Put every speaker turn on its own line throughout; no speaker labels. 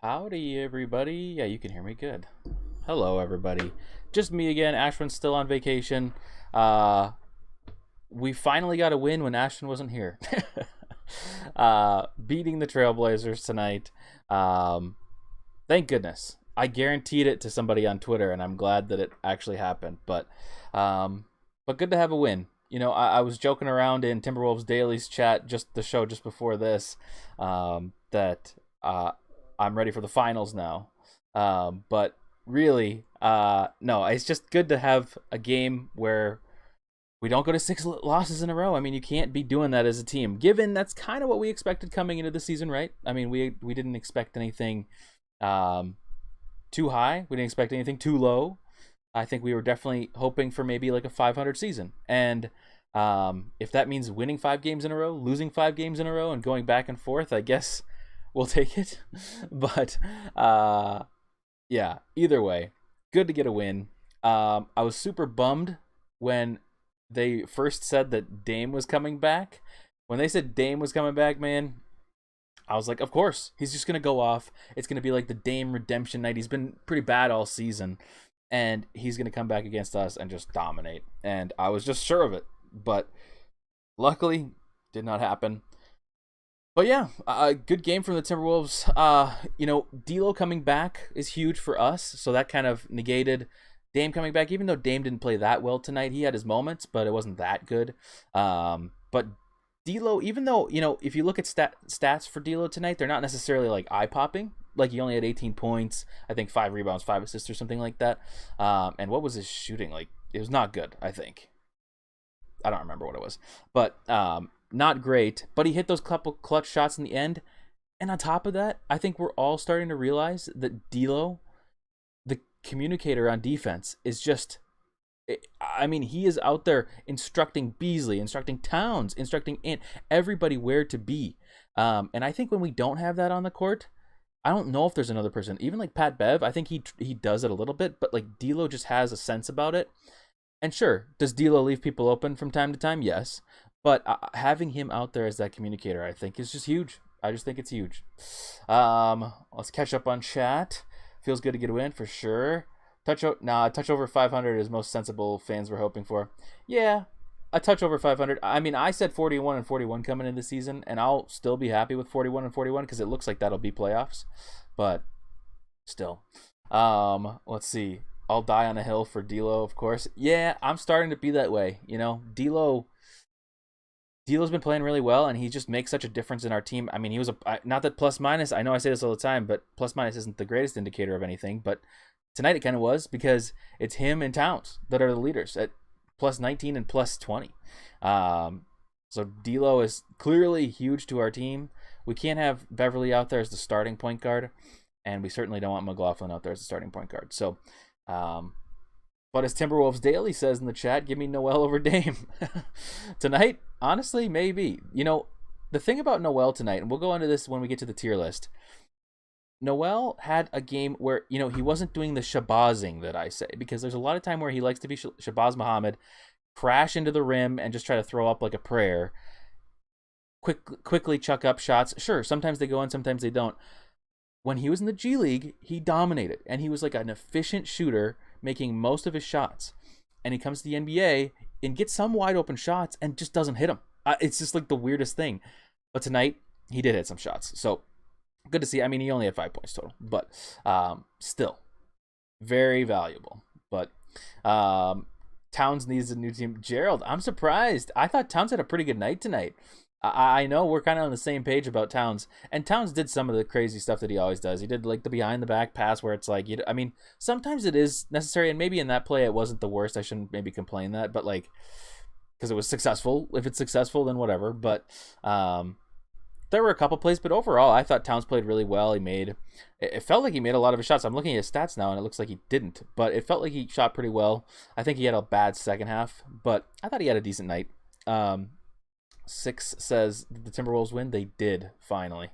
Howdy, everybody. Yeah, you can hear me good. Hello, everybody. Just me again. Ashwin's still on vacation. Uh, we finally got a win when Ashwin wasn't here. Beating the Trailblazers tonight. Um, thank goodness. I guaranteed it to somebody on Twitter, and I'm glad that it actually happened. But good to have a win. I was joking around in Timberwolves Daily's chat, just the show just before this, that I'm ready for the finals now. But really, no, it's just good to have a game where we don't go to six losses in a row. I mean, you can't be doing that as a team, given that's kind of what we expected coming into the season, right? I mean, we didn't expect anything um, too high. We didn't expect anything too low. I think we were definitely hoping for maybe like a 500 season. And if that means winning 5 games in a row, losing 5 games in a row, and going back and forth, I guess we'll take it. But yeah, either way, good to get a win. I was super bummed when they first said that Dame was coming back. When they said Dame was coming back, man, I was like, of course, he's just gonna go off. It's gonna be like the Dame redemption night. He's been pretty bad all season, and he's gonna come back against us and just dominate. And I was just sure of it, but luckily, did not happen. But yeah, a good game from the Timberwolves. DLO coming back is huge for us, so that kind of negated Dame coming back. Even though Dame didn't play that well tonight, he had his moments, but it wasn't that good. But D'Lo, even though if you look at stats for D'Lo tonight, they're not necessarily like eye popping. Like he only had 18 points, I think 5 rebounds, 5 assists, or something like that. And what was his shooting like? It was not good. I think I don't remember what it was, but not great. But he hit those couple clutch shots in the end. And on top of that, I think we're all starting to realize that D'Lo, the communicator on defense, is just. I mean, he is out there instructing Beasley, instructing Towns, instructing everybody where to be. And I think when we don't have that on the court, I don't know if there's another person, even like Pat Bev. I think he does it a little bit, but like D'Lo just has a sense about it. And sure, does D'Lo leave people open from time to time? Yes, but having him out there as that communicator, I think, is just huge. I just think it's huge. Let's catch up on chat. Feels good to get a win for sure. Touch over 500 is most sensible fans were hoping for. Yeah, a touch over 500. I mean, I said 41 and 41 coming into the season, and I'll still be happy with 41 and 41 because it looks like that'll be playoffs. But still, let's see. I'll die on a hill for D'Lo, of course. Yeah, I'm starting to be that way. D'Lo's been playing really well, and he just makes such a difference in our team. I mean, he was not that plus minus. I know I say this all the time, but plus minus isn't the greatest indicator of anything. But tonight it kind of was because it's him and Towns that are the leaders at plus 19 and plus 20. So D'Lo is clearly huge to our team. We can't have Beverly out there as the starting point guard, and we certainly don't want McLaughlin out there as the starting point guard. So, but as Timberwolves Daily says in the chat, give me Noel over Dame. Tonight, honestly, maybe. The thing about Noel tonight, and we'll go into this when we get to the tier list, Noel had a game where, he wasn't doing the shabazing that I say, because there's a lot of time where he likes to be Shabazz Muhammad, crash into the rim and just try to throw up like a prayer, quickly chuck up shots. Sure, sometimes they go in, sometimes they don't. When he was in the G League, he dominated, and he was like an efficient shooter, making most of his shots. And he comes to the NBA and gets some wide open shots and just doesn't hit them. It's just like the weirdest thing. But tonight, he did hit some shots. So good to see. I mean, he only had 5 points total, but still very valuable. But Towns needs a new team. Gerald, I'm surprised. I thought Towns had a pretty good night tonight. I know we're kind of on the same page about Towns, and Towns did some of the crazy stuff that he always does. He did like the behind the back pass where it's like, I mean, sometimes it is necessary, and maybe in that play it wasn't the worst. I shouldn't maybe complain that, but like, because it was successful. If it's successful, then whatever. But there were a couple plays, but overall, I thought Towns played really well. It felt like he made a lot of his shots. I'm looking at his stats now, and it looks like he didn't, but it felt like he shot pretty well. I think he had a bad second half, but I thought he had a decent night. Six says the Timberwolves win. They did, finally.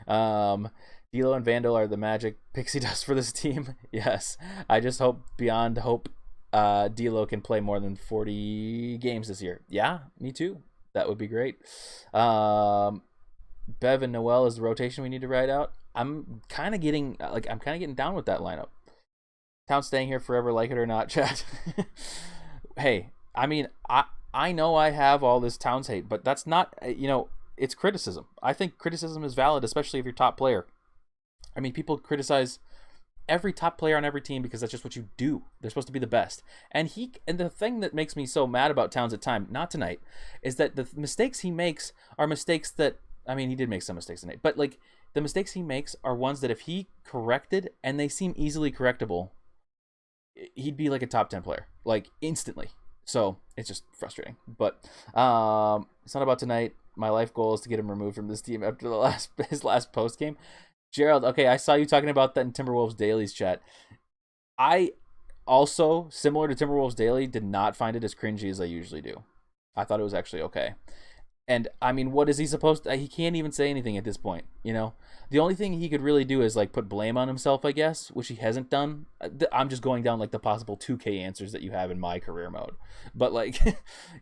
D'Lo and Vandal are the magic pixie dust for this team. Yes, I just hope beyond hope D'Lo can play more than 40 games this year. Yeah, me too. That would be great. Bev and Noel is the rotation we need to ride out. I'm kind of getting down with that lineup. Town's staying here forever, like it or not, chat. Hey, I mean, I know I have all this Towns hate, but that's not, it's criticism. I think criticism is valid, especially if you're top player. I mean, people criticize every top player on every team because that's just what you do. They're supposed to be the best. And the thing that makes me so mad about Towns at time, not tonight, is that the mistakes he makes are mistakes that, I mean, he did make some mistakes tonight, but like the mistakes he makes are ones that if he corrected, and they seem easily correctable, he'd be like a top 10 player, like instantly. So it's just frustrating. But it's not about tonight. My life goal is to get him removed from this team after his last post game. Gerald, okay, I saw you talking about that in Timberwolves Daily's chat. I also, similar to Timberwolves Daily, did not find it as cringy as I usually do. I thought it was actually okay. And I mean, what is he supposed to? He can't even say anything at this point, you know? The only thing he could really do is like put blame on himself, I guess, which he hasn't done. I'm just going down like the possible 2K answers that you have in my career mode. But like,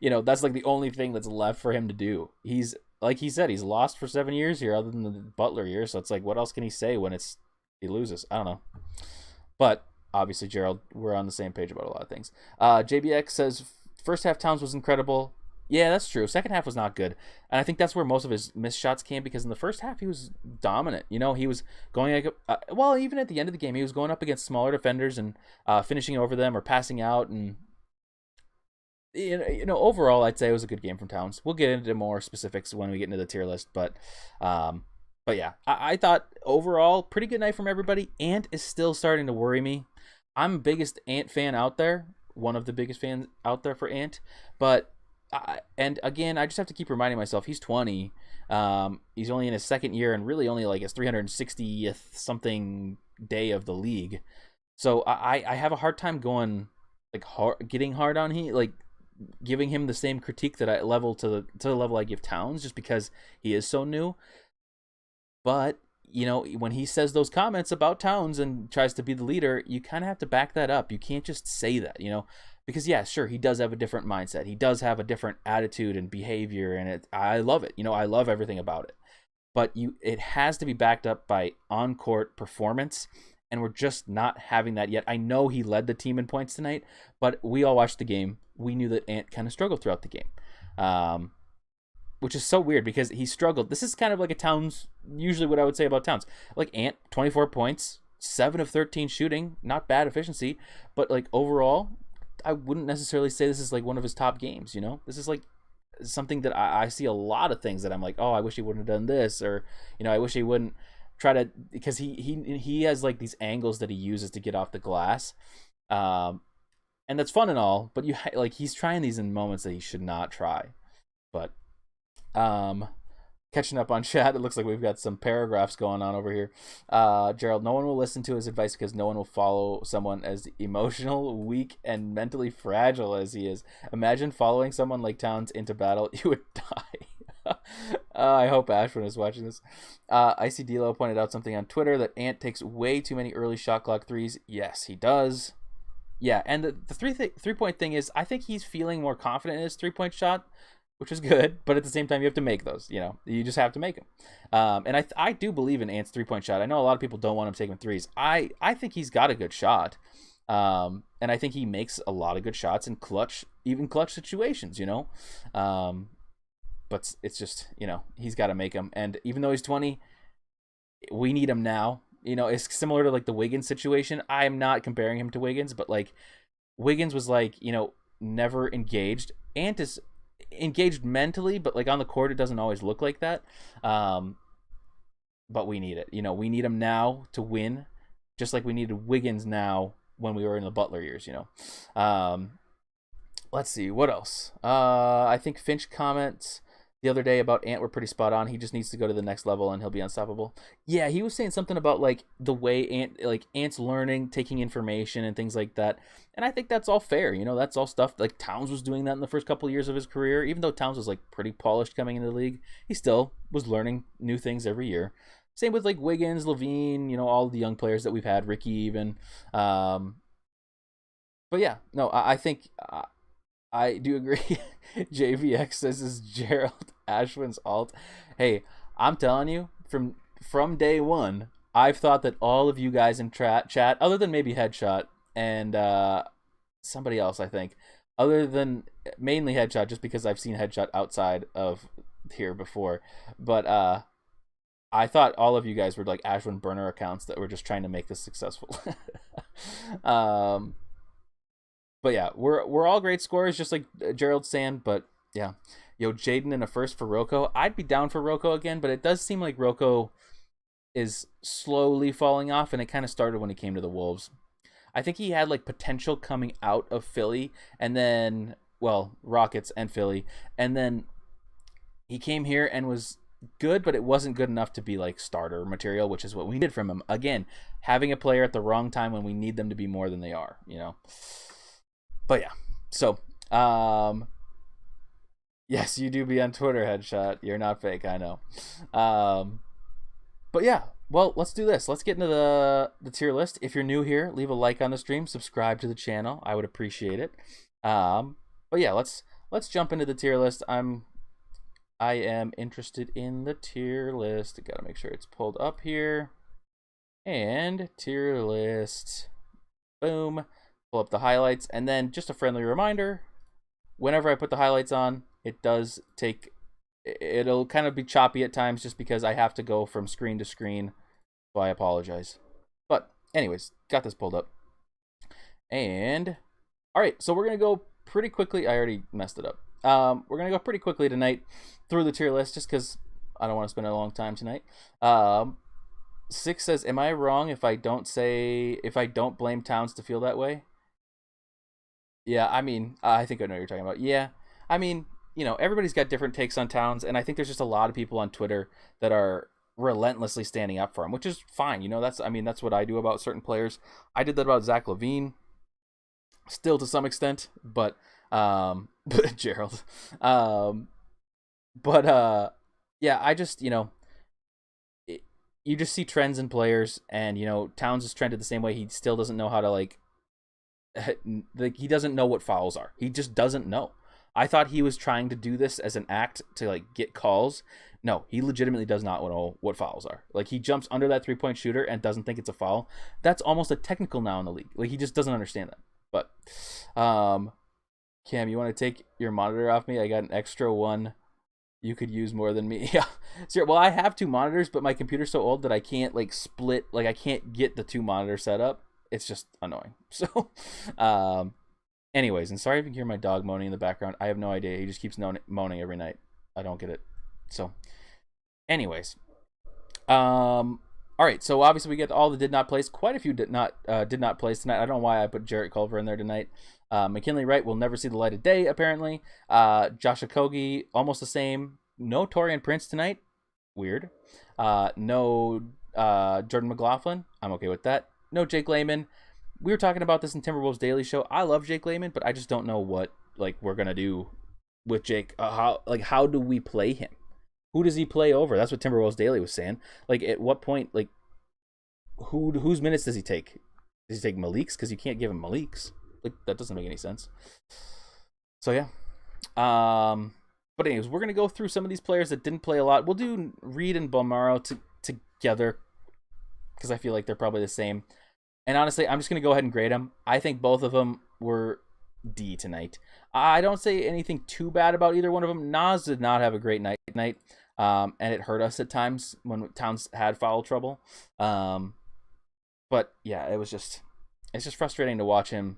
that's like the only thing that's left for him to do. He's, like he said, he's lost for 7 years here other than the Butler year. So it's like, what else can he say when he loses? I don't know. But obviously, Gerald, we're on the same page about a lot of things. JBX says, first half Towns was incredible. Yeah, that's true. Second half was not good. And I think that's where most of his missed shots came, because in the first half he was dominant. He was going even at the end of the game, he was going up against smaller defenders and finishing over them or passing out. And overall, I'd say it was a good game from Towns. We'll get into more specifics when we get into the tier list, but yeah, I thought overall pretty good night from everybody. Ant is still starting to worry me. I'm the biggest Ant fan out there, one of the biggest fans out there for Ant, but and again, I just have to keep reminding myself he's 20. He's only in his second year and really only like his 360th something day of the league. So I have a hard time going like getting hard on giving him the same critique that I level to the level I give Towns, just because he is so new. But when he says those comments about Towns and tries to be the leader, you kind of have to back that up. You can't just say that, because yeah, sure, he does have a different mindset. He does have a different attitude and behavior, and I love it. I love everything about it. But it has to be backed up by on-court performance, and we're just not having that yet. I know he led the team in points tonight, but we all watched the game. We knew that Ant kind of struggled throughout the game, which is so weird because he struggled. This is kind of like a Towns, usually what I would say about Towns. Like Ant, 24 points, 7 of 13 shooting, not bad efficiency, but like overall, I wouldn't necessarily say this is like one of his top games. This is like something that I see a lot of things that I'm like, oh, I wish he wouldn't have done this, or I wish he wouldn't try to, because he has like these angles that he uses to get off the glass, and that's fun and all, but he's trying these in moments that he should not try. But catching up on chat, it looks like we've got some paragraphs going on over here. Gerald, no one will listen to his advice because no one will follow someone as emotional, weak, and mentally fragile as he is. Imagine following someone like Towns into battle. You would die. I hope Ashwin is watching this. Icy DLO pointed out something on Twitter that Ant takes way too many early shot clock threes. Yes, he does. Yeah, and the three-point thing is, I think he's feeling more confident in his three-point shot, which is good, but at the same time, you have to make those. You just have to make them. And I do believe in Ant's three-point shot. I know a lot of people don't want him taking threes. I think he's got a good shot, and I think he makes a lot of good shots in clutch situations. But it's just he's got to make them. And even though he's 20, we need him now. It's similar to like the Wiggins situation. I am not comparing him to Wiggins, but like Wiggins was like never engaged. Ant is engaged mentally, but like on the court it doesn't always look like that. But we need it. We need him now to win, just like we needed Wiggins now when we were in the Butler years. Let's see what else. I think Finch comments the other day about Ant were pretty spot on. He just needs to go to the next level and he'll be unstoppable. Yeah, he was saying something about like the way Ant's learning, taking information and things like that. And I think that's all fair. That's all stuff like Towns was doing that in the first couple of years of his career. Even though Towns was like pretty polished coming into the league, he still was learning new things every year. Same with like Wiggins, Levine, all the young players that we've had, Ricky even. But yeah, no, I think I do agree. JVX says is Gerald Ashwin's alt. Hey, I'm telling you, from day one, I've thought that all of you guys in chat, other than maybe Headshot and somebody else, I think, other than mainly Headshot, just because I've seen Headshot outside of here before, but I thought all of you guys were like Ashwin burner accounts that were just trying to make this successful. um, but yeah, we're all great scorers, just like Gerald's saying. But yeah, Jaden in a first for Rocco. I'd be down for Rocco again, but it does seem like Rocco is slowly falling off, and it kind of started when he came to the Wolves. I think he had like potential coming out of Philly, and then Rockets and Philly, and then he came here and was good, but it wasn't good enough to be like starter material, which is what we did from him. Again, having a player at the wrong time when we need them to be more than they are, But yeah, so yes, you do be on Twitter, Headshot. You're not fake, I know. But yeah, well, let's do this. Let's get into the tier list. If you're new here, leave a like on the stream, subscribe to the channel. I would appreciate it. But yeah, let's jump into the tier list. I am interested in the tier list. Got to make sure it's pulled up here. And tier list. Boom. Pull up the highlights. And then just a friendly reminder, whenever I put the highlights on, it'll kind of be choppy at times just because I have to go from screen to screen. So I apologize. But anyways, got this pulled up. And all right, so we're going to go pretty quickly. I already messed it up. We're going to go pretty quickly tonight through the tier list just because I don't want to spend a long time tonight. Six says, am I wrong if I don't blame Towns to feel that way? Yeah, I mean, I think I know what you're talking about. Yeah, I mean, everybody's got different takes on Towns, and I think there's just a lot of people on Twitter that are relentlessly standing up for him, which is fine. That's what I do about certain players. I did that about Zach LaVine, still to some extent, but Gerald. Yeah, I just, you just see trends in players, and, Towns is trended the same way. He still doesn't know how to, like he doesn't know what fouls are. He just doesn't know. I thought he was trying to do this as an act to, like, get calls. No, he legitimately does not know what fouls are. Like, he jumps under that three-point shooter and doesn't think it's a foul. That's almost a technical now in the league. Like, he just doesn't understand that. But, Cam, you want to take your monitor off me? I got an extra one you could use more than me. Yeah. Well, I have two monitors, but my computer's so old that I can't, like, split. Like, I can't get the two monitor set up. It's just annoying. So, anyways, and sorry if you can hear my dog moaning in the background. I have no idea. He just keeps moaning every night. I don't get it. So, anyways, all right. So obviously we get all the did not plays. Quite a few did not plays tonight. I don't know why I put Jarrett Culver in there tonight. McKinley Wright will never see the light of day apparently. Josh Okogie almost the same. No Torian Prince tonight. Weird. No Jordan McLaughlin. I'm okay with that. No Jake Layman. We were talking about this in Timberwolves Daily Show. I love Jake Layman, but I just don't know what we're gonna do with Jake. How do we play him? Who does he play over? That's what Timberwolves Daily was saying. Like, at what point, like, whose minutes does he take? Does he take Malik's? Because you can't give him Malik's. Like, that doesn't make any sense. So yeah. But anyways, we're gonna go through some of these players that didn't play a lot. We'll do Reed and Bolmaro together because I feel like they're probably the same. And honestly, I'm just going to go ahead and grade them. I think both of them were D tonight. I don't say anything too bad about either one of them. Nas did not have a great night tonight, and it hurt us at times when Towns had foul trouble. But yeah, it's just frustrating to watch him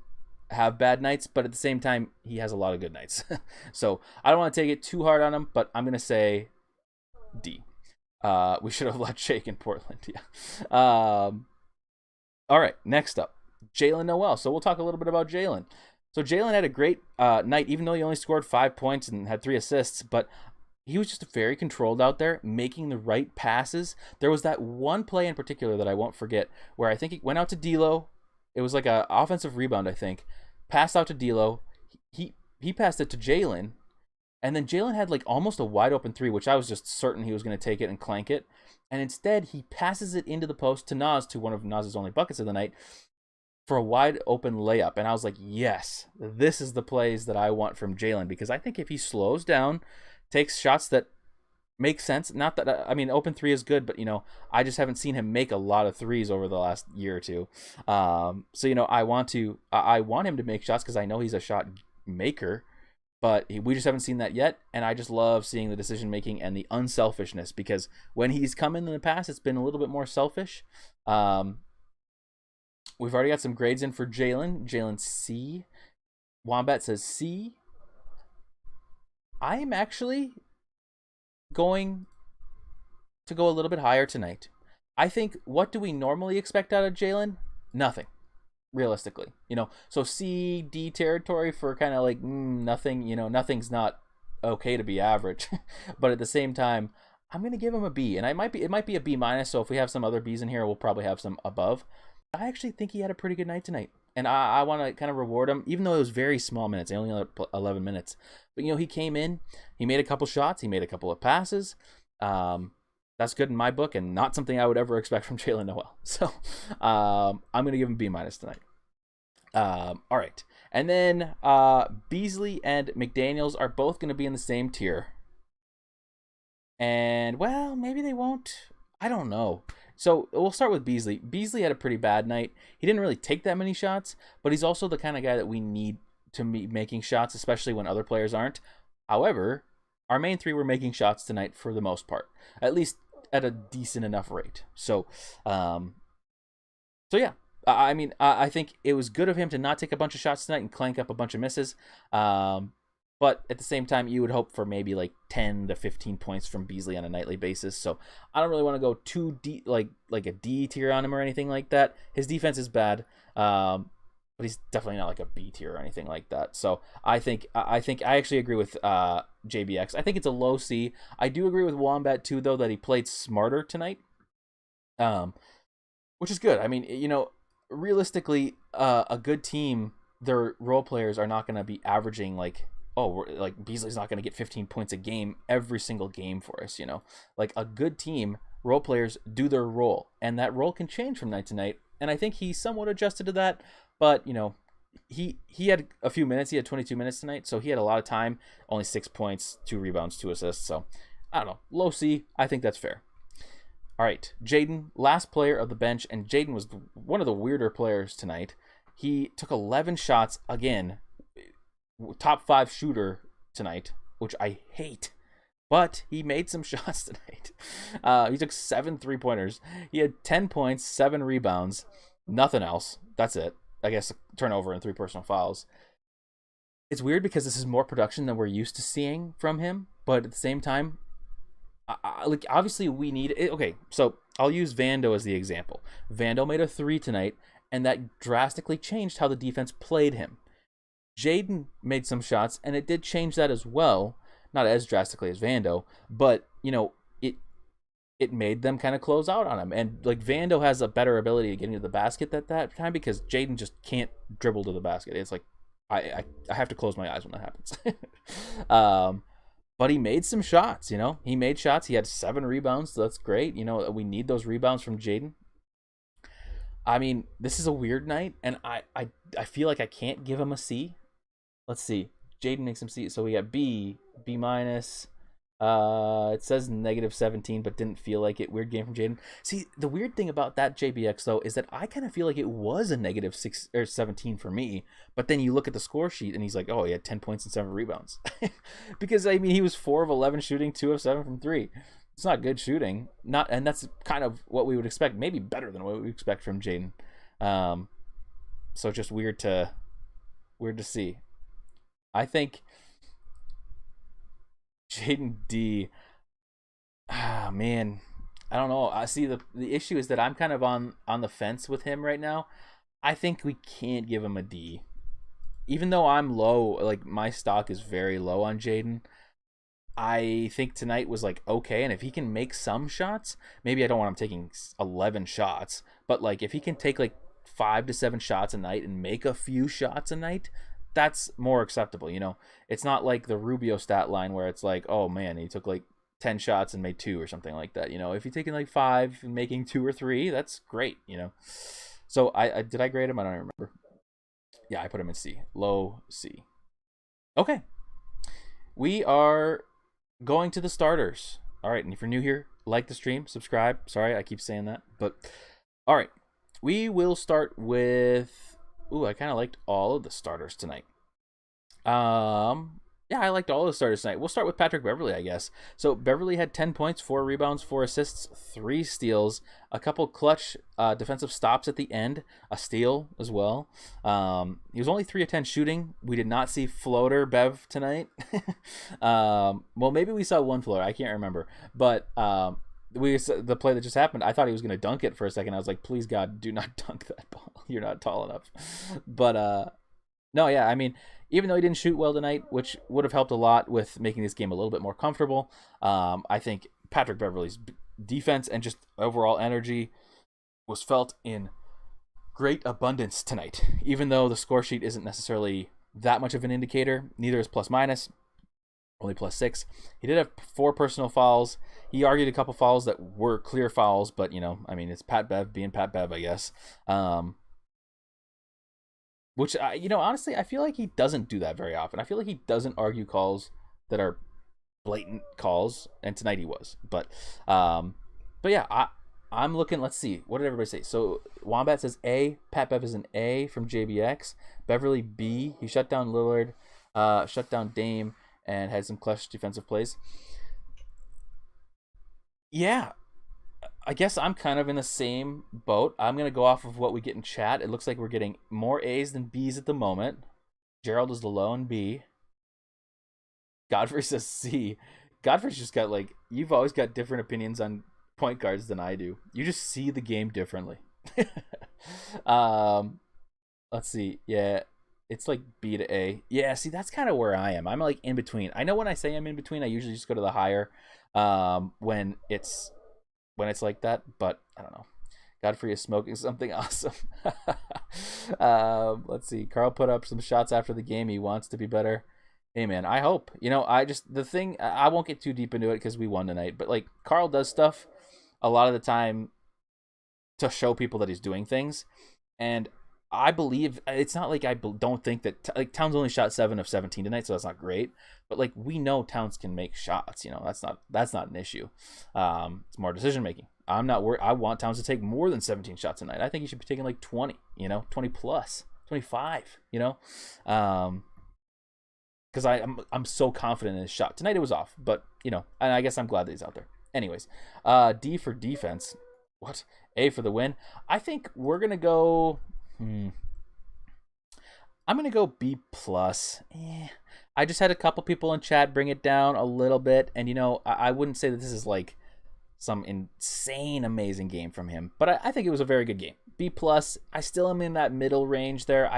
have bad nights, but at the same time, he has a lot of good nights. So I don't want to take it too hard on him, but I'm going to say D. We should have let Jake in Portland. Yeah. All right, next up, Jalen Noel. So we'll talk a little bit about Jalen. So Jalen had a great night, even though he only scored 5 points and had 3 assists, but he was just very controlled out there, making the right passes. There was that one play in particular that I won't forget, where I think he went out to DLO. It was like an offensive rebound, I think. Passed out to DLO. He passed it to Jalen, and then Jalen had like almost a wide open three, which I was just certain he was going to take it and clank it. And instead, he passes it into the post to Nas, to one of Nas's only buckets of the night, for a wide open layup. And I was like, yes, this is the plays that I want from Jalen, because I think if he slows down, takes shots that makes sense. Not that I mean, open three is good, but I just haven't seen him make a lot of threes over the last year or two. So I want him to make shots because I know he's a shot maker, but we just haven't seen that yet. And I just love seeing the decision making and the unselfishness, because when he's come in the past, it's been a little bit more selfish. We've already got some grades in for Jalen. Jalen C. Wombat says C. I am actually going to go a little bit higher tonight. I think, what do we normally expect out of Jalen? Nothing, realistically. So C, D territory for kind of like nothing. Nothing's not okay to be average. But at the same time, I'm going to give him a B. And it might be a B minus, so if we have some other Bs in here, we'll probably have some above. I actually think he had a pretty good night tonight. And I want to kind of reward him, even though it was very small minutes. He only had 11 minutes. But, he came in, he made a couple shots, he made a couple of passes. That's good in my book, and not something I would ever expect from Jalen Noel. So I'm going to give him B minus tonight. All right. And then Beasley and McDaniels are both going to be in the same tier. And, well, maybe they won't. I don't know. So we'll start with Beasley. Beasley had a pretty bad night. He didn't really take that many shots, but he's also the kind of guy that we need to be making shots, especially when other players aren't. However, our main three were making shots tonight for the most part, at least at a decent enough rate. So yeah. I mean, I think it was good of him to not take a bunch of shots tonight and clank up a bunch of misses. But at the same time, you would hope for maybe like 10 to 15 points from Beasley on a nightly basis. So I don't really want to go too deep, like a D tier on him or anything like that. His defense is bad, but he's definitely not like a B tier or anything like that. So I think I actually agree with JBX. I think it's a low C. I do agree with Wombat too, though, that he played smarter tonight, which is good. I mean, realistically, a good team, their role players are not going to be averaging like Beasley's not going to get 15 points a game every single game for us, Like a good team, role players do their role, and that role can change from night to night. And I think he somewhat adjusted to that, but, he had a few minutes. He had 22 minutes tonight, so he had a lot of time, only 6 points, 2 rebounds, 2 assists. So, I don't know, low C, I think that's fair. All right, Jaden, last player of the bench, and Jaden was one of the weirder players tonight. He took 11 shots, again, top 5 shooter tonight, which I hate, but he made some shots tonight. He took 7 3-pointers. He had 10 points, 7 rebounds, nothing else. That's it. I guess a turnover and 3 personal fouls. It's weird because this is more production than we're used to seeing from him, but at the same time, like obviously we need it. Okay, so I'll use Vando as the example. Vando made a 3 tonight, and that drastically changed how the defense played him. Jaden made some shots, and it did change that as well. Not as drastically as Vando, but, it made them kind of close out on him. And, like, Vando has a better ability to get into the basket at that time because Jaden just can't dribble to the basket. It's like, I have to close my eyes when that happens. But he made some shots, He made shots. He had 7 rebounds, so that's great. We need those rebounds from Jaden. I mean, this is a weird night, and I feel like I can't give him a C. Let's see. Jaden makes him C. So we got B minus. It says -17, but didn't feel like it. Weird game from Jaden. See, the weird thing about that JBX though is that I kind of feel like it was a -6 or 17 for me. But then you look at the score sheet and he's like, oh, he had 10 points and 7 rebounds. Because I mean, he was 4 of 11 shooting, 2 of 7 from 3. It's not good shooting. And that's kind of what we would expect. Maybe better than what we expect from Jaden. So just weird to see. I think Jaden D. Man, I don't know. I see the issue is that I'm kind of on the fence with him right now. I think we can't give him a D, even though I'm low. Like my stock is very low on Jaden. I think tonight was like okay, and if he can make some shots, maybe I don't want him taking 11 shots, but like if he can take like 5 to 7 shots a night and make a few shots a night, that's more acceptable. It's not like the Rubio stat line where it's like, oh man, he took like 10 shots and made 2 or something like that. If you're taking like 5 and making 2 or 3, that's great. So I did I grade him? I don't remember. Yeah, I put him in C, low C. Okay, we are going to the starters. All right, and if you're new here, like the stream, subscribe. Sorry, I keep saying that, but all right, we will start with. Ooh, I kind of liked all of the starters tonight. Yeah, I liked all the starters tonight. We'll start with Patrick Beverley, I guess. So Beverley had 10 points, 4 rebounds, 4 assists, 3 steals, a couple clutch defensive stops at the end, a steal as well. He was only 3 of 10 shooting. We did not see floater Bev tonight. Well, maybe we saw one floater. I can't remember. But the play that just happened, I thought he was going to dunk it for a second. I was like, please, God, do not dunk that ball. You're not tall enough. But no, yeah, I mean, even though he didn't shoot well tonight, which would have helped a lot with making this game a little bit more comfortable, I think Patrick Beverley's defense and just overall energy was felt in great abundance tonight. Even though the score sheet isn't necessarily that much of an indicator, neither is plus minus, only +6. He did have 4 personal fouls. He argued a couple fouls that were clear fouls, but, I mean, it's Pat Bev being Pat Bev, I guess. Which, honestly, I feel like he doesn't do that very often. I feel like he doesn't argue calls that are blatant calls, and tonight he was. But yeah, I'm looking. Let's see. What did everybody say? So Wombat says A. Pat Bev is an A from JBX. Beverly B. He shut down Lillard, shut down Dame, and had some clutch defensive plays. Yeah. I guess I'm kind of in the same boat. I'm going to go off of what we get in chat. It looks like we're getting more A's than B's at the moment. Gerald is the lone B. Godfrey says C. Godfrey's just got you've always got different opinions on point guards than I do. You just see the game differently. Let's see. Yeah, it's like B to A. Yeah, see, that's kind of where I am. I'm like in between. I know when I say I'm in between, I usually just go to the higher when it's like that, but I don't know. Godfrey is smoking something awesome. Let's see. Carl put up some shots after the game. He wants to be better. Hey, man, I hope. I won't get too deep into it because we won tonight, but Carl does stuff a lot of the time to show people that he's doing things. And I believe it's not like I don't think that Towns only shot 7 of 17 tonight, so that's not great. But we know Towns can make shots. That's not an issue. It's more decision making. I'm not worried. I want Towns to take more than 17 shots tonight. I think he should be taking 20. 20 plus, 25. Because I'm so confident in his shot tonight. It was off, but and I guess I'm glad that he's out there. Anyways, D for defense. What? A for the win. I think we're gonna go. I'm gonna go B plus. I just had a couple people in chat bring it down a little bit, and I wouldn't say that this is some insane amazing game from him, but I think it was a very good game. B plus. I still am in that middle range there.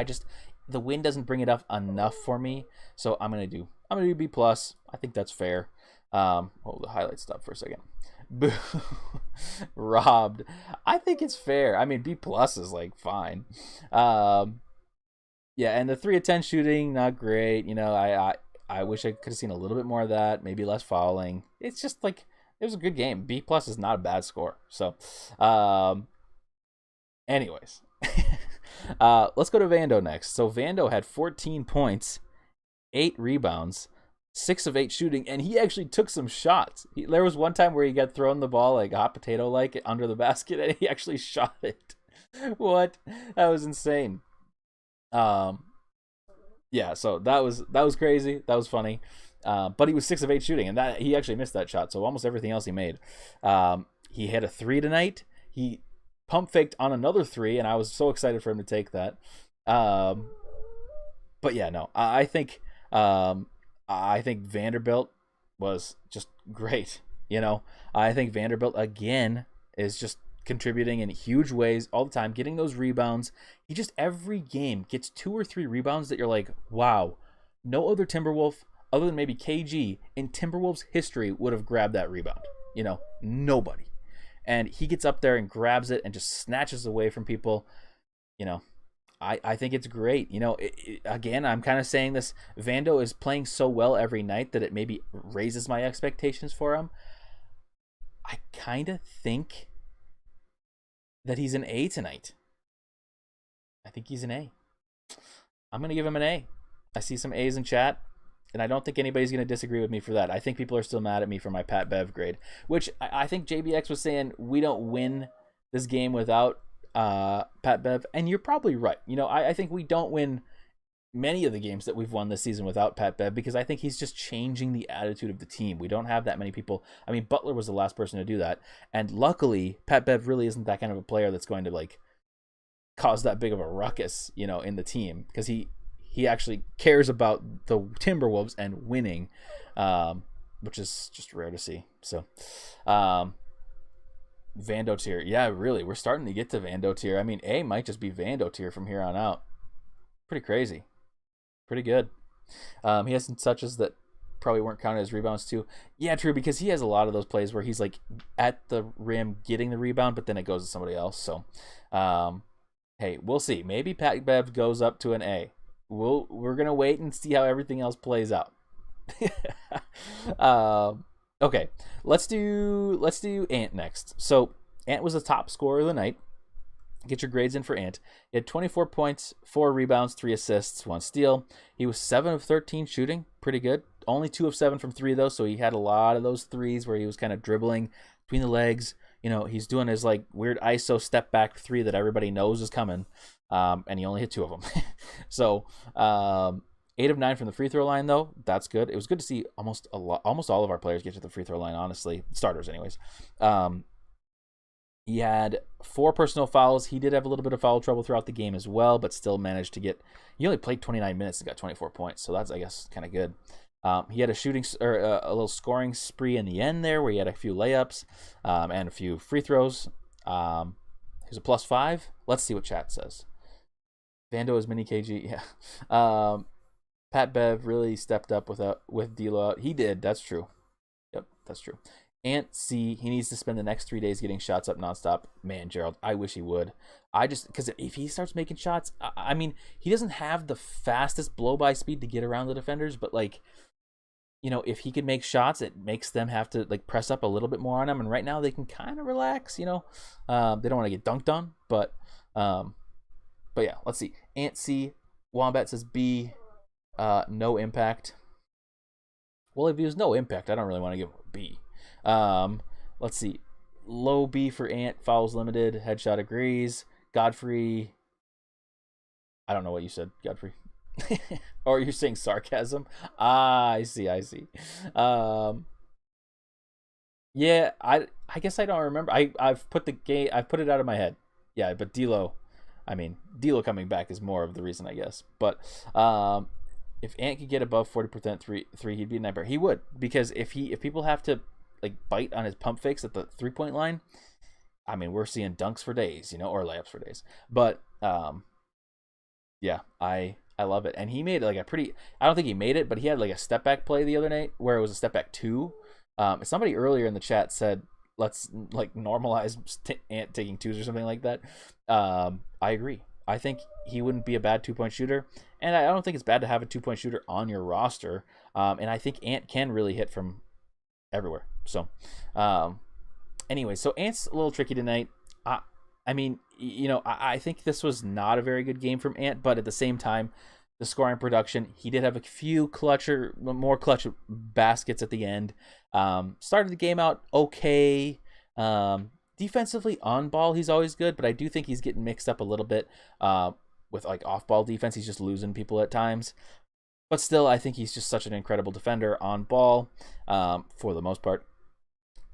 The win doesn't bring it up enough for me, so I'm gonna do B plus. I think that's fair. Hold the highlight stop for a second. Robbed. I think it's fair. I mean, B plus is fine. Yeah, and the 3 of 10 shooting, not great. I wish I could have seen a little bit more of that. Maybe less fouling. It's just it was a good game. B plus is not a bad score. So, anyways, let's go to Vando next. So Vando had 14 points, 8 rebounds, 6 of 8 shooting, and he actually took some shots. There was one time where he got thrown the ball hot potato under the basket, and he actually shot it. What? That was insane. Yeah, so that was crazy. That was funny. But he was 6 of 8 shooting, and that he actually missed that shot. So almost everything else he made. He hit a 3 tonight. He pump faked on another 3, and I was so excited for him to take that. But yeah, no, I think Vanderbilt was just great. I think Vanderbilt again is just contributing in huge ways all the time, getting those rebounds. He just every game gets 2 or 3 rebounds that you're like, wow, no other Timberwolf other than maybe KG in Timberwolves history would have grabbed that rebound. Nobody. And he gets up there and grabs it and just snatches away from people. I think it's great. Again, I'm kind of saying this. Vando is playing so well every night that it maybe raises my expectations for him. I kind of think that he's an A tonight. I think he's an A. I'm going to give him an A. I see some A's in chat. And I don't think anybody's going to disagree with me for that. I think people are still mad at me for my Pat Bev grade, which I think JBX was saying we don't win this game without Pat Bev. And you're probably right. I think we don't win many of the games that we've won this season without Pat Bev, because I think he's just changing the attitude of the team. We don't have that many people. I mean, Butler was the last person to do that. And luckily, Pat Bev really isn't that kind of a player that's going to like cause that big of a ruckus, in the team, because he actually cares about the Timberwolves and winning, which is just rare to see. So, Vando tier. Yeah, really, we're starting to get to Vando tier. I mean, A might just be Vando tier from here on out. Pretty crazy. Pretty good. He has some touches that probably weren't counted as rebounds too. Yeah, true, because he has a lot of those plays where he's like at the rim getting the rebound, but then it goes to somebody else. So, hey, we'll see. Maybe Pat Bev goes up to an A. We're gonna wait and see how everything else plays out. Okay, let's do Ant next. So Ant was the top scorer of the night. Get your grades in for Ant. He had 24 points, 4 rebounds, 3 assists, 1 steal. He was 7 of 13 shooting, pretty good. Only 2 of 7 from 3 though, so he had a lot of those threes where he was kind of dribbling between the legs. He's doing his like weird ISO step back 3 that everybody knows is coming, and he only hit 2 of them. So 8 of 9 from the free throw line though. That's good. It was good to see almost all of our players get to the free throw line. Honestly, starters anyways. He had 4 personal fouls. He did have a little bit of foul trouble throughout the game as well, but still managed to get. He only played 29 minutes and got 24 points, so that's, I guess, kind of good. He had a little scoring spree in the end there, where he had a few layups and a few free throws. He was a +5. Let's see what chat says. Vando is mini KG. Yeah. Pat Bev really stepped up with DLO out. He did. That's true. Yep, that's true. Ant C, he needs to spend the next 3 days getting shots up nonstop. Man, Gerald, I wish he would. Because if he starts making shots, I mean, he doesn't have the fastest blow-by speed to get around the defenders, but like, if he could make shots, it makes them have to like press up a little bit more on him. And right now they can kind of relax, they don't want to get dunked on, but yeah, let's see. Ant C, Wombat says B, no impact. Well, if he was no impact, I don't really want to give him a B. Let's see. Low B for Ant, fouls limited, headshot agrees. Godfrey, I don't know what you said, Godfrey. Or you're saying sarcasm? I see. Yeah, I guess I don't remember. I've put it out of my head. Yeah, but DLO coming back is more of the reason, I guess. But if Ant could get above 40% three, he'd be a nightmare. He would, because if people have to like bite on his pump fakes at the 3-point line, I mean, we're seeing dunks for days, or layups for days. But yeah, I love it. And he made like I don't think he made it, but he had like a step back play the other night where it was a step back 2. Somebody earlier in the chat said, let's like normalize Ant taking 2s or something like that. I agree. I think he wouldn't be a bad 2-point shooter, and I don't think it's bad to have a 2-point shooter on your roster. And I think Ant can really hit from everywhere. So, anyway, so Ant's a little tricky tonight. I mean, I think this was not a very good game from Ant, but at the same time, the scoring production, he did have a few more clutch baskets at the end. Started the game out okay. Defensively on ball, he's always good, but I do think he's getting mixed up a little bit with like off ball defense. He's just losing people at times. But still, I think he's just such an incredible defender on ball for the most part.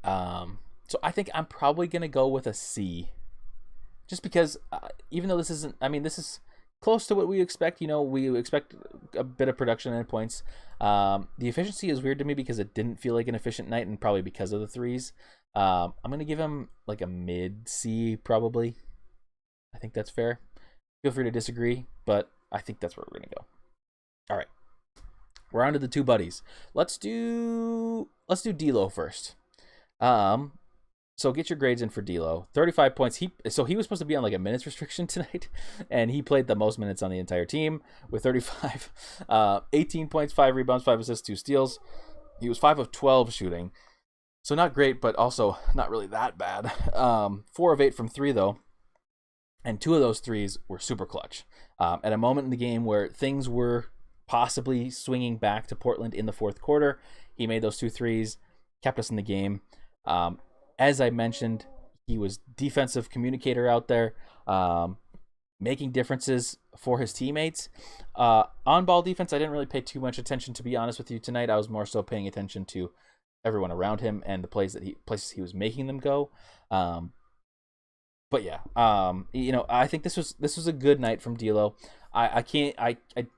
So I think I'm probably going to go with a C. Just because even though this is close to what we expect. We expect a bit of production and points. The efficiency is weird to me because it didn't feel like an efficient night, and probably because of the threes. I'm going to give him like a mid C probably. I think that's fair. Feel free to disagree, but I think that's where we're going to go. All right. We're on to the 2 buddies. Let's do DLO first. So get your grades in for DLO. 35 points. He was supposed to be on like a minutes restriction tonight, and he played the most minutes on the entire team with 35. 18 points, 5 rebounds, 5 assists, 2 steals. He was 5 of 12 shooting. So not great, but also not really that bad. 4 of 8 from 3 though. And 2 of those threes were super clutch. At a moment in the game where things were possibly swinging back to Portland in the fourth quarter. He made those 2 threes, kept us in the game. As I mentioned, he was defensive communicator out there, making differences for his teammates. On-ball defense, I didn't really pay too much attention, to be honest with you, tonight. I was more so paying attention to everyone around him and the places he was making them go. But yeah, I think this was a good night from DLO. I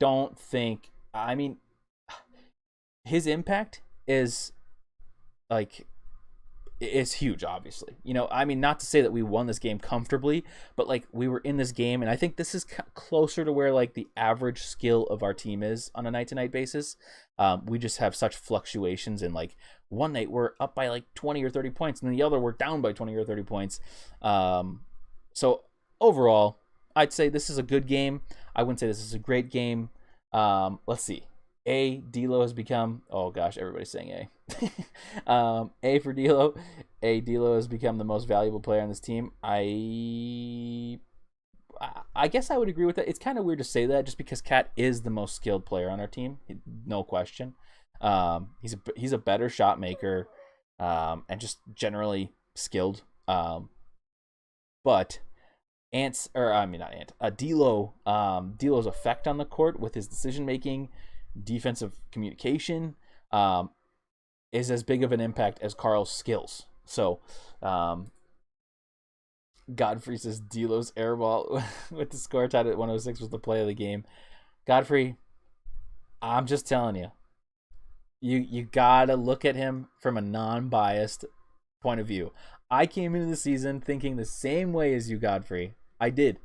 don't think, I mean, his impact is like, it's huge, obviously. I mean, not to say that we won this game comfortably, but like, we were in this game, and I think this is closer to where like the average skill of our team is on a night-to-night basis. We just have such fluctuations, and like one night we're up by like 20 or 30 points, and then the other we're down by 20 or 30 points. So overall, I'd say this is a good game. I wouldn't say this is a great game. Let's see. DLO has become, oh gosh, everybody's saying A. A for DLO. DLO has become the most valuable player on this team. I guess I would agree with that. It's kind of weird to say that just because Cat is the most skilled player on our team, no question. He's a better shot maker, and just generally skilled. But D'Lo's effect on the court with his decision making, defensive communication, is as big of an impact as Carl's skills. So, Godfrey says D'Lo's airball with the score tied at 106 was the play of the game. Godfrey, I'm just telling you, you gotta look at him from a non-biased point of view. I came into the season thinking the same way as you, Godfrey. I did.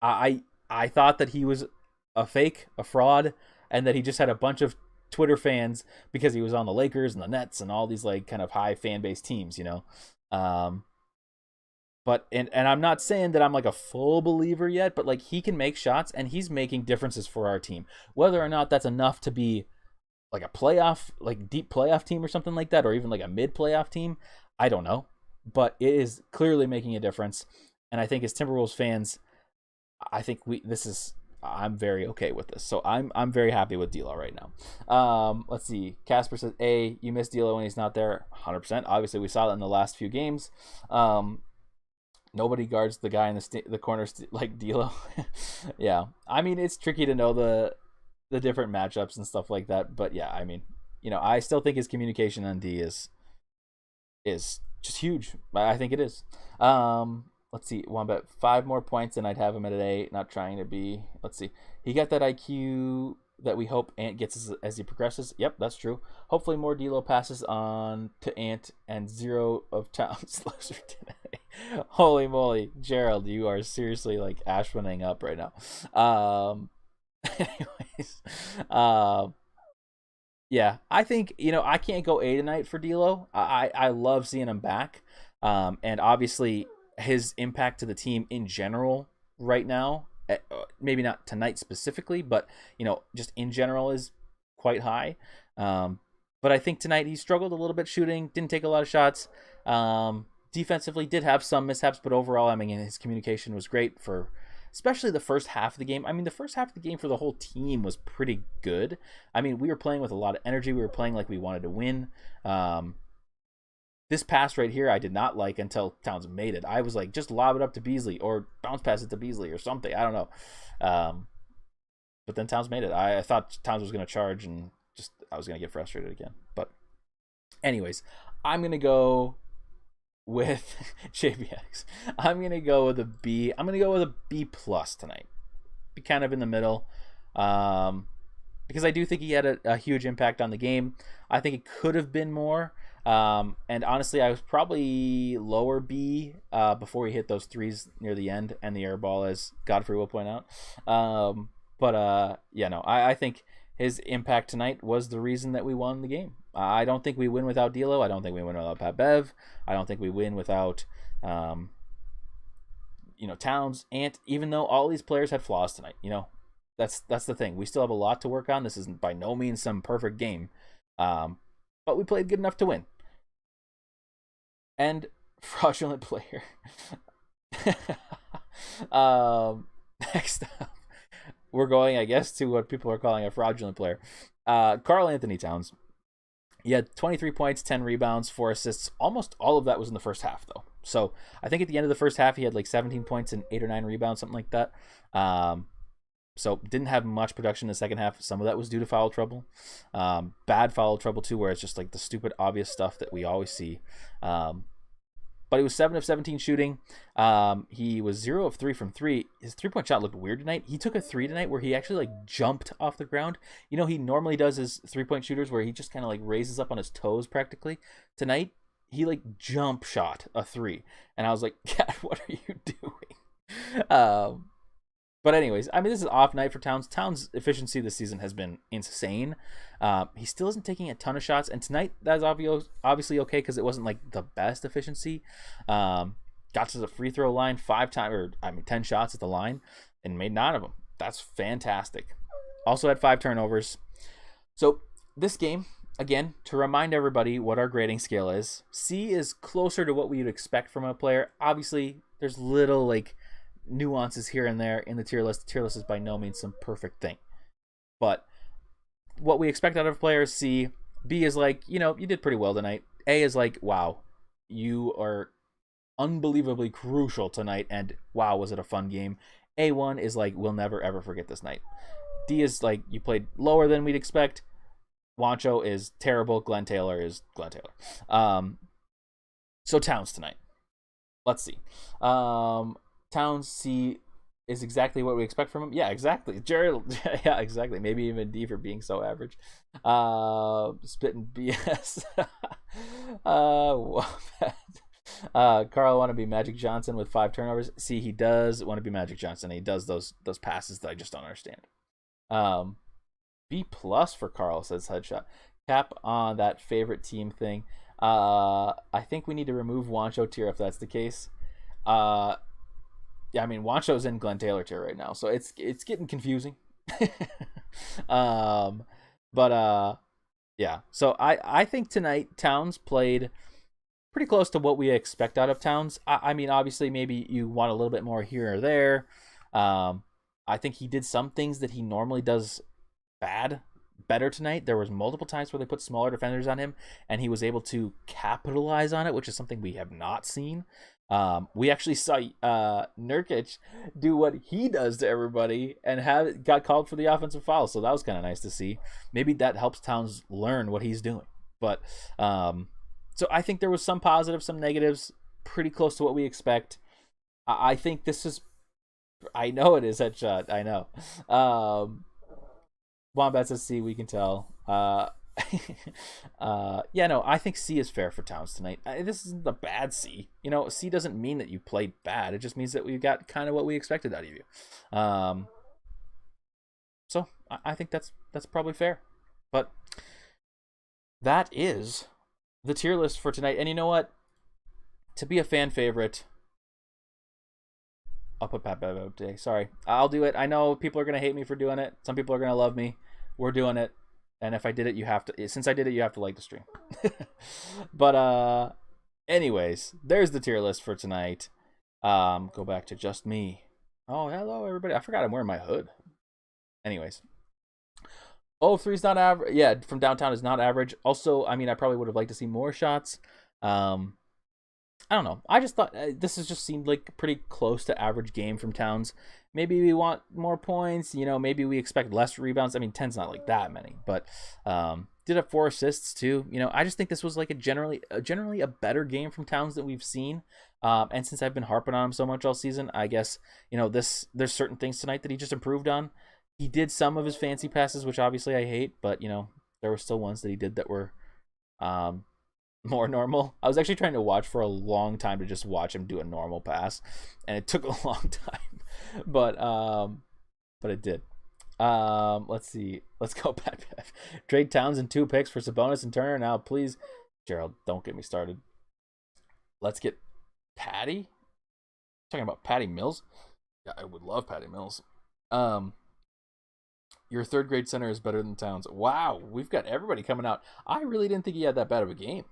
I thought that he was a fake, a fraud, and that he just had a bunch of Twitter fans because he was on the Lakers and the Nets and all these like kind of high fan base teams, But and I'm not saying that I'm like a full believer yet, but like he can make shots and he's making differences for our team. Whether or not that's enough to be like a playoff, like deep playoff team or something like that, or even like a mid playoff team, I don't know. But it is clearly making a difference. And I think as Timberwolves fans, I'm very okay with this. So I'm very happy with D'Lo right now. Let's see. Casper says, you miss D'Lo when he's not there. 100%. Obviously, we saw that in the last few games. Nobody guards the guy in the corner like D'Lo. Yeah. I mean, it's tricky to know the different matchups and stuff like that. But yeah, I mean, I still think his communication on D is just huge. I think it is. Let's see, Wombat, 5 more points and I'd have him at an A. Not trying to be. Let's see. He got that IQ that we hope Ant gets as he progresses. Yep, that's true. Hopefully more D'Lo passes on to Ant and 0 of Towns loser today. Holy moly, Gerald, you are seriously like Ashmaning up right now. Anyways, yeah, I think I can't go A tonight for D'Lo. I love seeing him back, and obviously his impact to the team in general right now, maybe not tonight specifically, but just in general is quite high. But I think tonight he struggled a little bit shooting, didn't take a lot of shots. Defensively did have some mishaps, but overall, I mean, his communication was great for especially the first half of the game. I mean, the first half of the game for the whole team was pretty good. I mean, we were playing with a lot of energy. We were playing like we wanted to win. This pass right here, I did not like until Towns made it. I was like, just lob it up to Beasley or bounce pass it to Beasley or something. I don't know. But then Towns made it. I thought Towns was going to charge and I was going to get frustrated again. But anyways, I'm going to go with JBX. I'm going to go with a B. I'm going to go with a B plus tonight. Be kind of in the middle. Because I do think he had a huge impact on the game. I think it could have been more. And honestly, I was probably lower B before he hit those threes near the end and the air ball, as Godfrey will point out. I think his impact tonight was the reason that we won the game. I don't think we win without D'Lo. I don't think we win without Pat Bev. I don't think we win without, Towns, Ant. Even though all these players had flaws tonight, that's the thing. We still have a lot to work on. This isn't by no means some perfect game, but we played good enough to win. And fraudulent player. Next up, we're going, I guess, to what people are calling a fraudulent player. Karl Anthony Towns. He had 23 points, 10 rebounds, 4 assists. Almost all of that was in the first half, though. So I think at the end of the first half, he had like 17 points and 8 or 9 rebounds, something like that. So didn't have much production in the second half. Some of that was due to foul trouble. Bad foul trouble, too, where it's just like the stupid, obvious stuff that we always see. But he was 7 of 17 shooting. He was 0 of 3 from 3. His 3-point shot looked weird tonight. He took a 3 tonight where he actually like jumped off the ground. You know, he normally does his 3-point shooters where he just kind of like raises up on his toes practically. Tonight, he like jump shot a 3. And I was like, God, what are you doing? But anyways, I mean, this is off night for Towns. Towns' efficiency this season has been insane. He still isn't taking a ton of shots, and tonight that's obviously okay because it wasn't like the best efficiency. Got to the free throw line 10 shots at the line, and made 9 of them. That's fantastic. Also had 5 turnovers. So this game, again, to remind everybody what our grading scale is, C is closer to what we would expect from a player. Obviously, there's little like nuances here and there in the tier list. The tier list is by no means some perfect thing, but what we expect out of a player is C. B is like, you know, you did pretty well tonight. A is like, wow, you are unbelievably crucial tonight, and wow, was it a fun game. A1 is like, we'll never ever forget this night. D is like, you played lower than we'd expect. Wancho is terrible. Glenn Taylor is Glenn Taylor. So Towns tonight. Let's see. Towns C is exactly what we expect from him. Yeah, exactly. Gerald, yeah, exactly. Maybe even D for being so average. Spitting BS. Karl want to be Magic Johnson with 5 turnovers. See, he does want to be Magic Johnson. He does those passes that I just don't understand. B plus for Karl, says Headshot. Cap on that favorite team thing. I think we need to remove Wancho tier if that's the case. Yeah, I mean, Wancho's in Glenn Taylor tier right now, so it's getting confusing. Yeah. So I think tonight Towns played pretty close to what we expect out of Towns. I mean, obviously, maybe you want a little bit more here or there. I think he did some things that he normally does better tonight. There was multiple times where they put smaller defenders on him, and he was able to capitalize on it, which is something we have not seen. We actually saw Nurkic do what he does to everybody and got called for the offensive foul, so that was kind of nice to see. Maybe that helps Towns learn what he's doing. But so I think there was some positives, some negatives, pretty close to what we expect. I think this is, I know it is Headshot, I know. Wombat says C, we can tell. Yeah, no, I think C is fair for Towns tonight. This isn't the bad C. You know, C doesn't mean that you played bad. It just means that we got kind of what we expected out of you. So I think that's probably fair. But that is the tier list for tonight. And you know what? To be a fan favorite, I'll put Pat Bev up today. Sorry, I'll do it. I know people are gonna hate me for doing it. Some people are gonna love me. We're doing it. And if I did it, you have to. Since I did it, you have to like the stream. But anyways, there's the tier list for tonight. Go back to just me. Oh, hello everybody. I forgot I'm wearing my hood. Anyways, 0-3 is not average. Yeah, from downtown is not average. Also, I mean, I probably would have liked to see more shots. I don't know. I just thought this has just seemed like a pretty close to average game from Towns. Maybe we want more points. You know, maybe we expect less rebounds. I mean, 10's not like that many, but did have 4 assists too. You know, I just think this was like a generally a better game from Towns than we've seen. And since I've been harping on him so much all season, I guess, you know, there's certain things tonight that he just improved on. He did some of his fancy passes, which obviously I hate, but you know, there were still ones that he did that were more normal. I was actually trying to watch for a long time to just watch him do a normal pass, and it took a long time, but it did. Let's see. Let's go back. Trade Towns and 2 picks for Sabonis and Turner now, please. Gerald, don't get me started. Let's get Patty. Talking about Patty Mills. Yeah, I would love Patty Mills. Your 3rd grade center is better than Towns. Wow, we've got everybody coming out. I really didn't think he had that bad of a game.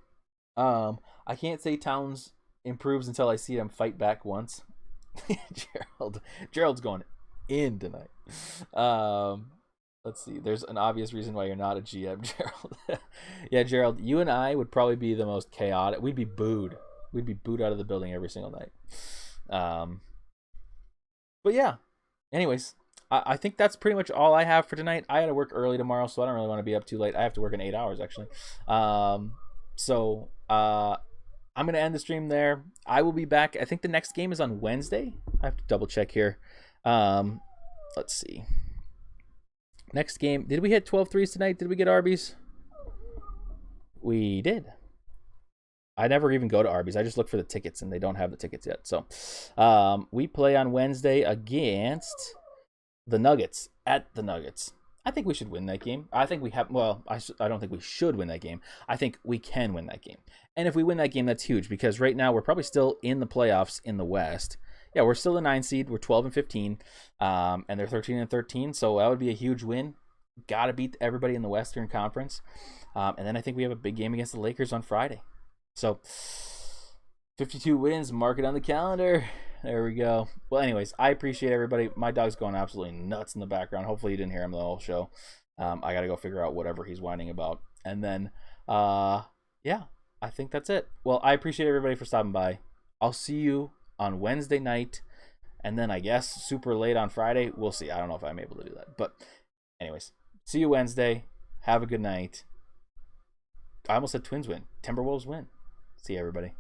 I can't say Towns improves until I see him fight back once. Gerald's going in tonight. Um, let's see. There's an obvious reason why you're not a GM, Gerald. Yeah, Gerald, you and I would probably be the most chaotic. We'd be booed. We'd be booed out of the building every single night. But yeah. Anyways, I think that's pretty much all I have for tonight. I got to work early tomorrow, so I don't really want to be up too late. I have to work in 8 hours actually. So I'm gonna end the stream there. I will be back. I think the next game is on Wednesday. I have to double check here. Let's see. Next game. Did we hit 12 threes tonight? Did we get Arby's? We did. I never even go to Arby's. I just look for the tickets, and they don't have the tickets yet. So we play on Wednesday against the Nuggets at the Nuggets. I think we should win that game. I think we have. Well, I don't think we should win that game. I think we can win that game. And if we win that game, that's huge because right now we're probably still in the playoffs in the West. Yeah, we're still the 9 seed. We're 12 and 15, and they're 13 and 13. So that would be a huge win. Got to beat everybody in the Western Conference, and then I think we have a big game against the Lakers on Friday. So 52 wins. Mark it on the calendar. There we go. Well, anyways, I appreciate everybody. My dog's going absolutely nuts in the background. Hopefully you didn't hear him the whole show. I got to go figure out whatever he's whining about. And then, yeah, I think that's it. Well, I appreciate everybody for stopping by. I'll see you on Wednesday night. And then I guess super late on Friday. We'll see. I don't know if I'm able to do that. But anyways, see you Wednesday. Have a good night. I almost said Twins win. Timberwolves win. See you, everybody.